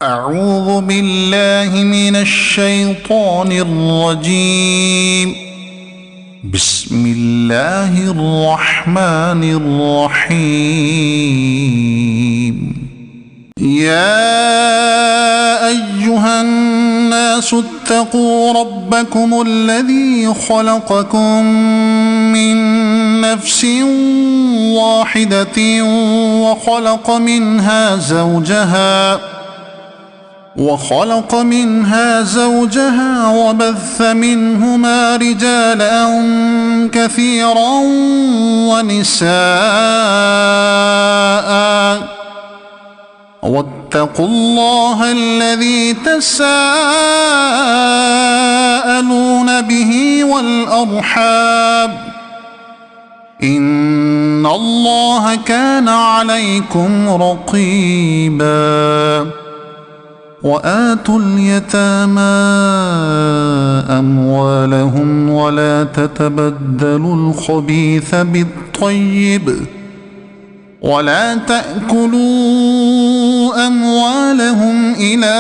أعوذ بالله من الشيطان الرجيم. بسم الله الرحمن الرحيم. يا أيها الناس اتقوا ربكم الذي خلقكم من نفس واحدة وخلق منها زوجها وبث منهما رجالا كثيرا ونساء، واتقوا الله الذي تساءلون به والأرحام، إن الله كان عليكم رقيبا. وآتوا اليتامى أموالهم ولا تتبدلوا الخبيث بالطيب، ولا تأكلوا أموالهم إلى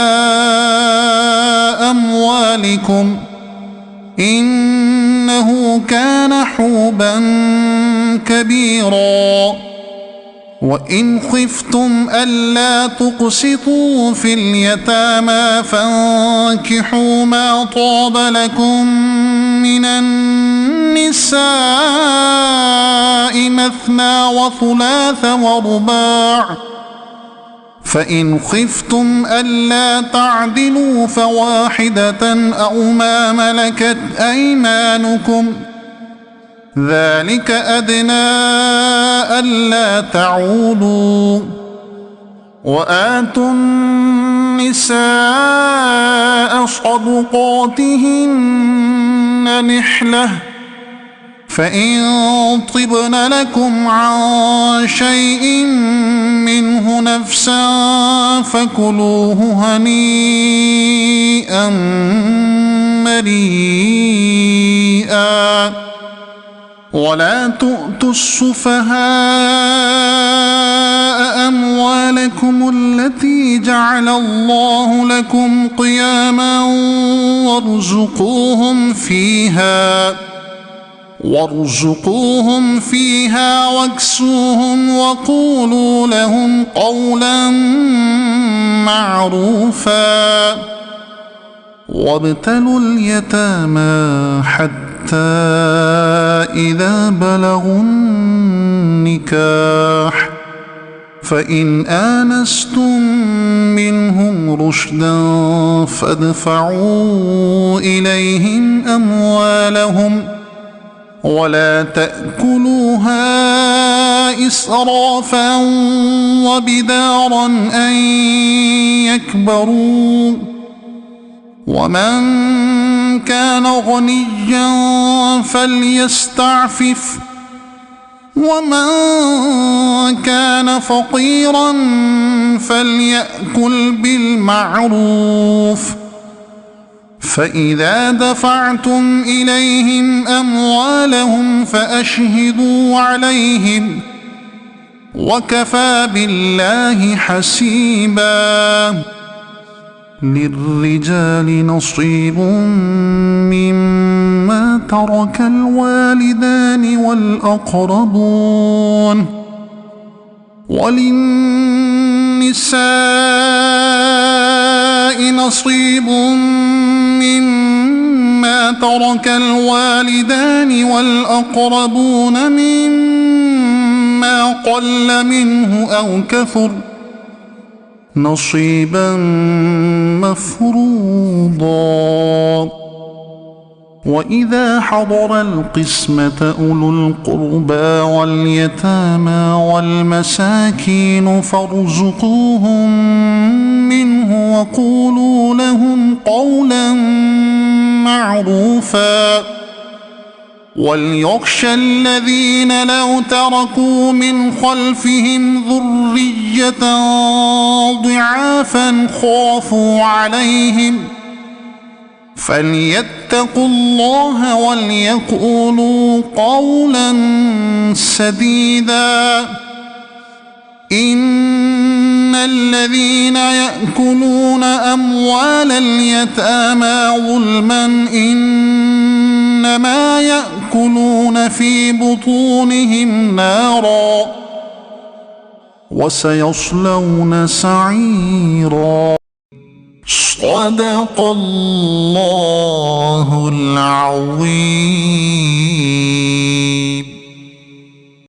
أموالكم، إنه كان حوبا كبيرا. وإن خفتم ألا تقسطوا في اليتامى فانكحوا ما طاب لكم من النساء مثنى وثلاث ورباع، فإن خفتم ألا تعدلوا فواحدة أو ما ملكت أيمانكم، ذلك أدنى ألا تعولوا. وآتوا النساء صدقاتهن نحلة، فإن طبن لكم عن شيء منه نفسا فكلوه هنيئا مريئا. ولا تؤتوا السفهاء أموالكم التي جعل الله لكم قياما وارزقوهم فيها واكسوهم وقولوا لهم قولا معروفا. وابتلوا اليتامى حتى إذا بلغوا النكاح، فإن آنستم منهم رشدا فادفعوا إليهم أموالهم، ولا تأكلوها إسرافا وبدارا أن يكبروا. ومن كان غنيا فليستعفف، ومن كان فقيرا فليأكل بالمعروف. فإذا دفعتم إليهم أموالهم فأشهدوا عليهم، وكفى بالله حسيبا. للرجال نصيب مما ترك الوالدان والأقربون، وللنساء نصيب مما ترك الوالدان والأقربون مما قل منه أو كثر، نصيبا مفروضا. وإذا حضر القسمة أولو القربى واليتامى والمساكين فارزقوهم منه وقولوا لهم قولا معروفا. وليخشى الذين لو تركوا من خلفهم ذرية ضعافا خافوا عليهم فليتقوا الله وليقولوا قولا سديدا. إن إن الذين يأكلون أموال اليتامى ظلما إنما يأكلون في بطونهم نارا وسيصلون سعيرا. صدق الله العظيم.